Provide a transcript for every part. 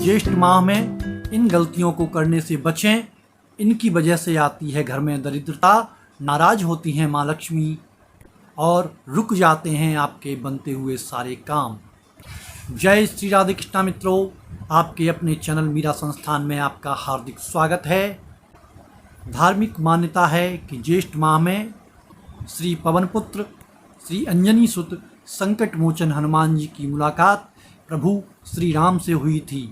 ज्येष्ठ माह में इन गलतियों को करने से बचें। इनकी वजह से आती है घर में दरिद्रता, नाराज होती हैं माँ लक्ष्मी और रुक जाते हैं आपके बनते हुए सारे काम। जय श्री राधे कृष्णा मित्रों, आपके अपने चैनल मीरा संस्थान में आपका हार्दिक स्वागत है। धार्मिक मान्यता है कि ज्येष्ठ माह में श्री पवन पुत्र श्री अंजनी सुत संकट मोचन हनुमान जी की मुलाकात प्रभु श्री राम से हुई थी।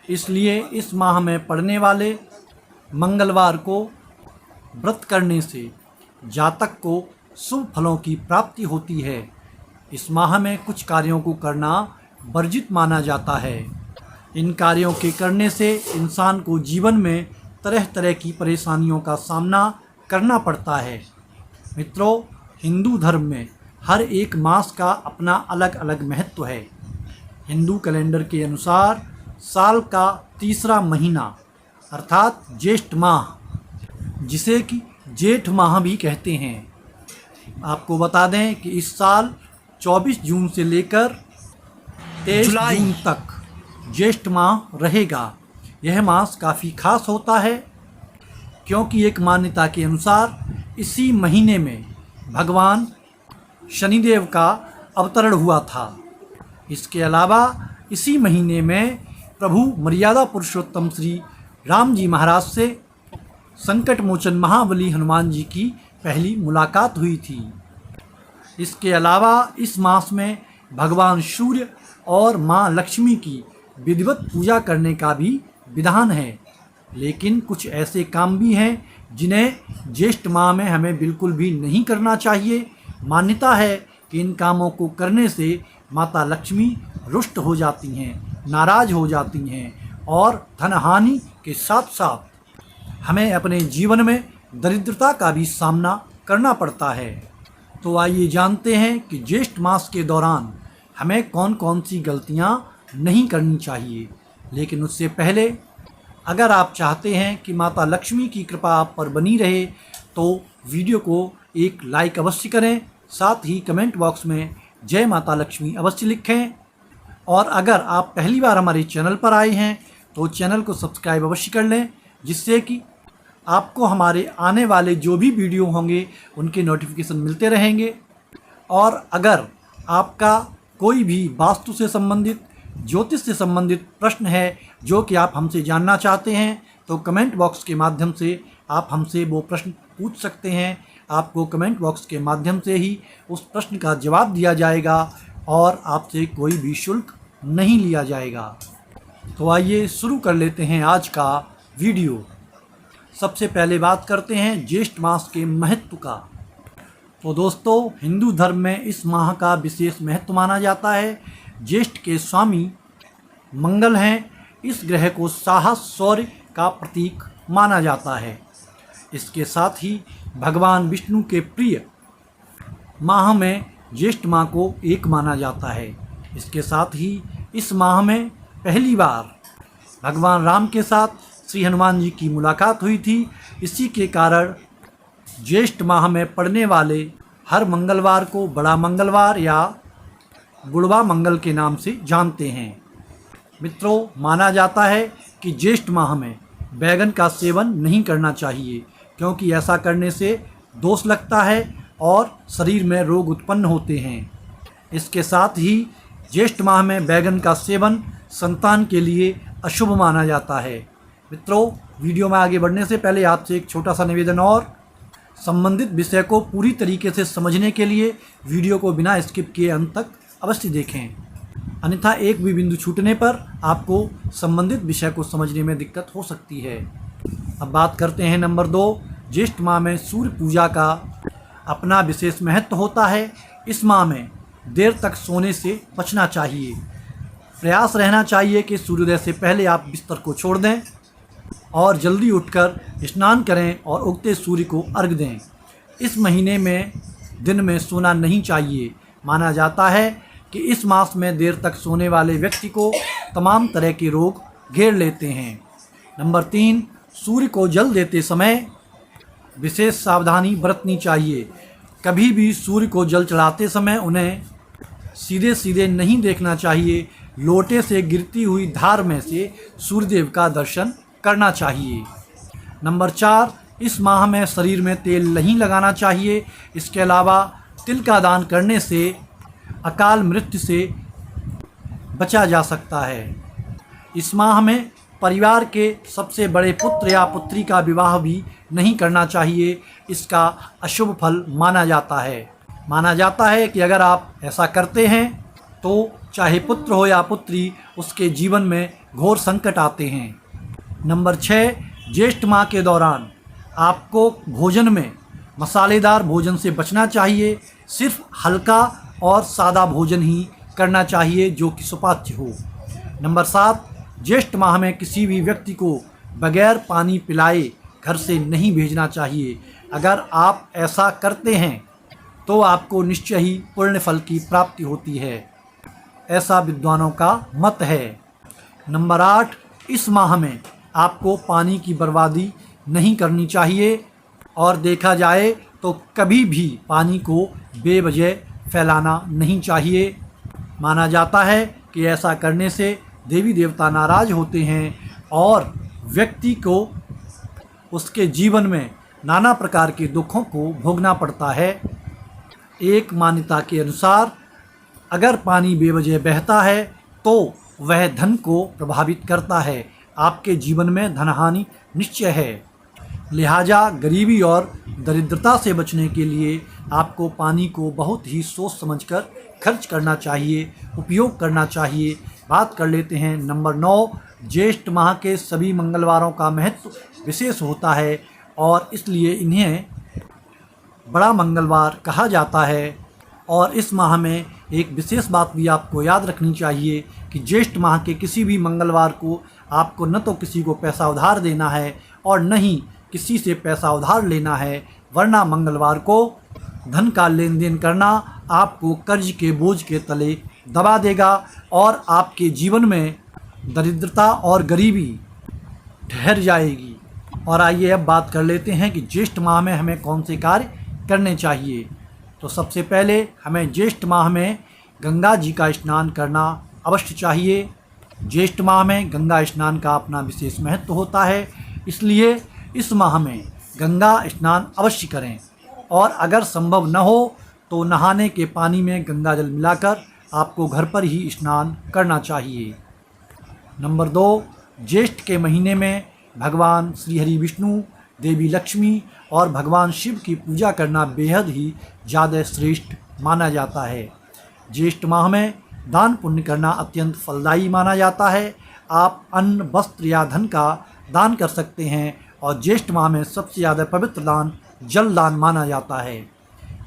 इसलिए इस माह में पड़ने वाले मंगलवार को व्रत करने से जातक को शुभ फलों की प्राप्ति होती है। इस माह में कुछ कार्यों को करना वर्जित माना जाता है। इन कार्यों के करने से इंसान को जीवन में तरह तरह की परेशानियों का सामना करना पड़ता है। मित्रों, हिंदू धर्म में हर एक मास का अपना अलग अलग महत्व है। हिंदू कैलेंडर के अनुसार साल का तीसरा महीना अर्थात ज्येष्ठ माह, जिसे कि जेठ माह भी कहते हैं। आपको बता दें कि इस साल 24 जून से लेकर 23 जून तक ज्येष्ठ माह रहेगा। यह मास काफ़ी खास होता है क्योंकि एक मान्यता के अनुसार इसी महीने में भगवान शनिदेव का अवतरण हुआ था। इसके अलावा इसी महीने में प्रभु मर्यादा पुरुषोत्तम श्री राम जी महाराज से संकट मोचन महाबली हनुमान जी की पहली मुलाकात हुई थी। इसके अलावा इस मास में भगवान सूर्य और माँ लक्ष्मी की विधिवत पूजा करने का भी विधान है। लेकिन कुछ ऐसे काम भी हैं जिन्हें ज्येष्ठ माह में हमें बिल्कुल भी नहीं करना चाहिए। मान्यता है कि इन कामों को करने से माता लक्ष्मी रुष्ट हो जाती हैं, नाराज हो जाती हैं और धन हानि के साथ साथ हमें अपने जीवन में दरिद्रता का भी सामना करना पड़ता है। तो आइए जानते हैं कि ज्येष्ठ मास के दौरान हमें कौन कौन सी गलतियां नहीं करनी चाहिए। लेकिन उससे पहले अगर आप चाहते हैं कि माता लक्ष्मी की कृपा आप पर बनी रहे तो वीडियो को एक लाइक अवश्य करें, साथ ही कमेंट बॉक्स में जय माता लक्ष्मी अवश्य लिखें। और अगर आप पहली बार हमारे चैनल पर आए हैं तो चैनल को सब्सक्राइब अवश्य कर लें, जिससे कि आपको हमारे आने वाले जो भी वीडियो होंगे उनके नोटिफिकेशन मिलते रहेंगे। और अगर आपका कोई भी वास्तु से संबंधित, ज्योतिष से संबंधित प्रश्न है जो कि आप हमसे जानना चाहते हैं तो कमेंट बॉक्स के माध्यम से आप हमसे वो प्रश्न पूछ सकते हैं। आपको कमेंट बॉक्स के माध्यम से ही उस प्रश्न का जवाब दिया जाएगा और आपसे कोई भी शुल्क नहीं लिया जाएगा। तो आइए शुरू कर लेते हैं आज का वीडियो। सबसे पहले बात करते हैं ज्येष्ठ मास के महत्व का। तो दोस्तों, हिंदू धर्म में इस माह का विशेष महत्व माना जाता है। ज्येष्ठ के स्वामी मंगल हैं। इस ग्रह को साहस, शौर्य का प्रतीक माना जाता है। इसके साथ ही भगवान विष्णु के प्रिय माह में ज्येष्ठ माह को एक माना जाता है। इसके साथ ही इस माह में पहली बार भगवान राम के साथ श्री हनुमान जी की मुलाकात हुई थी। इसी के कारण ज्येष्ठ माह में पड़ने वाले हर मंगलवार को बड़ा मंगलवार या बुढ़वा मंगल के नाम से जानते हैं। मित्रों, माना जाता है कि ज्येष्ठ माह में बैगन का सेवन नहीं करना चाहिए क्योंकि ऐसा करने से दोष लगता है और शरीर में रोग उत्पन्न होते हैं। इसके साथ ही ज्येष्ठ माह में बैगन का सेवन संतान के लिए अशुभ माना जाता है। मित्रों, वीडियो में आगे बढ़ने से पहले आपसे एक छोटा सा निवेदन और संबंधित विषय को पूरी तरीके से समझने के लिए वीडियो को बिना स्किप किए अंत तक अवश्य देखें, अन्यथा एक भी बिंदु छूटने पर आपको संबंधित विषय को समझने में दिक्कत हो सकती है। अब बात करते हैं नंबर 2। ज्येष्ठ माह में सूर्य पूजा का अपना विशेष महत्व होता है। इस माह में देर तक सोने से बचना चाहिए। प्रयास रहना चाहिए कि सूर्योदय से पहले आप बिस्तर को छोड़ दें और जल्दी उठकर स्नान करें और उगते सूर्य को अर्घ दें। इस महीने में दिन में सोना नहीं चाहिए। माना जाता है कि इस मास में देर तक सोने वाले व्यक्ति को तमाम तरह के रोग घेर लेते हैं। नंबर 3, सूर्य को जल देते समय विशेष सावधानी बरतनी चाहिए। कभी भी सूर्य को जल चढ़ाते समय उन्हें सीधे सीधे नहीं देखना चाहिए, लोटे से गिरती हुई धार में से सूर्यदेव का दर्शन करना चाहिए। नंबर 4, इस माह में शरीर में तेल नहीं लगाना चाहिए। इसके अलावा तिल का दान करने से अकाल मृत्यु से बचा जा सकता है। इस माह में परिवार के सबसे बड़े पुत्र या पुत्री का विवाह भी नहीं करना चाहिए। इसका अशुभ फल माना जाता है। माना जाता है कि अगर आप ऐसा करते हैं तो चाहे पुत्र हो या पुत्री, उसके जीवन में घोर संकट आते हैं। नंबर 6, ज्येष्ठ माह के दौरान आपको भोजन में मसालेदार भोजन से बचना चाहिए। सिर्फ हल्का और सादा भोजन ही करना चाहिए जो कि सुपाच्य हो। नंबर 7, ज्येष्ठ माह में किसी भी व्यक्ति को बगैर पानी पिलाए घर से नहीं भेजना चाहिए। अगर आप ऐसा करते हैं तो आपको निश्चय ही पुण्य फल की प्राप्ति होती है, ऐसा विद्वानों का मत है। नंबर 8, इस माह में आपको पानी की बर्बादी नहीं करनी चाहिए और देखा जाए तो कभी भी पानी को बेवजह फैलाना नहीं चाहिए। माना जाता है कि ऐसा करने से देवी देवता नाराज होते हैं और व्यक्ति को उसके जीवन में नाना प्रकार के दुखों को भोगना पड़ता है। एक मान्यता के अनुसार अगर पानी बेवजह बहता है तो वह धन को प्रभावित करता है। आपके जीवन में धनहानि निश्चय है। लिहाजा गरीबी और दरिद्रता से बचने के लिए आपको पानी को बहुत ही सोच समझकर खर्च करना चाहिए, उपयोग करना चाहिए। बात कर लेते हैं नंबर 9, ज्येष्ठ माह के सभी मंगलवारों का महत्व विशेष होता है और इसलिए इन्हें बड़ा मंगलवार कहा जाता है। और इस माह में एक विशेष बात भी आपको याद रखनी चाहिए कि ज्येष्ठ माह के किसी भी मंगलवार को आपको न तो किसी को पैसा उधार देना है और न ही किसी से पैसा उधार लेना है, वरना मंगलवार को धन का लेन देन करना आपको कर्ज के बोझ के तले दबा देगा और आपके जीवन में दरिद्रता और गरीबी ठहर जाएगी। और आइए अब बात कर लेते हैं कि ज्येष्ठ माह में हमें कौन से कार्य करने चाहिए। तो सबसे पहले हमें ज्येष्ठ माह में गंगा जी का स्नान करना अवश्य चाहिए। ज्येष्ठ माह में गंगा स्नान का अपना विशेष महत्व होता है, इसलिए इस माह में गंगा स्नान अवश्य करें और अगर संभव न हो तो नहाने के पानी में गंगा जल मिलाकर आपको घर पर ही स्नान करना चाहिए। नंबर 2, ज्येष्ठ के महीने में भगवान श्री हरि विष्णु, देवी लक्ष्मी और भगवान शिव की पूजा करना बेहद ही ज़्यादा श्रेष्ठ माना जाता है। ज्येष्ठ माह में दान पुण्य करना अत्यंत फलदायी माना जाता है। आप अन्न, वस्त्र या धन का दान कर सकते हैं और ज्येष्ठ माह में सबसे ज़्यादा पवित्र दान जल दान माना जाता है।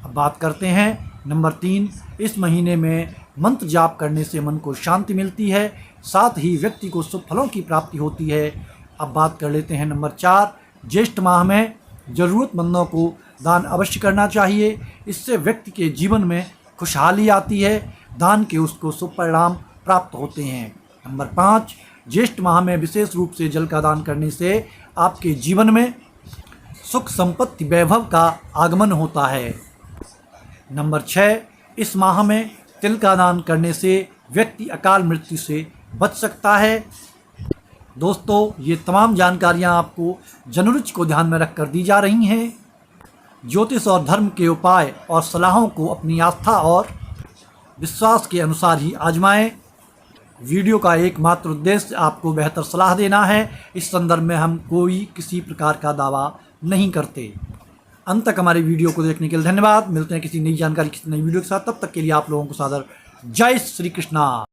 अब बात करते हैं नंबर 3, इस महीने में मंत्र जाप करने से मन को शांति मिलती है, साथ ही व्यक्ति को शुभ फलों की प्राप्ति होती है। अब बात कर लेते हैं नंबर 4, ज्येष्ठ माह में ज़रूरतमंदों को दान अवश्य करना चाहिए। इससे व्यक्ति के जीवन में खुशहाली आती है, दान के उसको शुभ परिणाम प्राप्त होते हैं। नंबर 5, ज्येष्ठ माह में विशेष रूप से जल का दान करने से आपके जीवन में सुख संपत्ति वैभव का आगमन होता है। नंबर 6, इस माह में तिल का दान करने से व्यक्ति अकाल मृत्यु से बच सकता है। दोस्तों, ये तमाम जानकारियाँ आपको जनरुचि को ध्यान में रखकर दी जा रही हैं। ज्योतिष और धर्म के उपाय और सलाहों को अपनी आस्था और विश्वास के अनुसार ही आजमाएं। वीडियो का एकमात्र उद्देश्य आपको बेहतर सलाह देना है। इस संदर्भ में हम कोई किसी प्रकार का दावा नहीं करते। अंत तक हमारी वीडियो को देखने के लिए धन्यवाद। मिलते हैं किसी नई जानकारी, किसी नई वीडियो के साथ। तब तक के लिए आप लोगों को सादर जय श्री कृष्णा।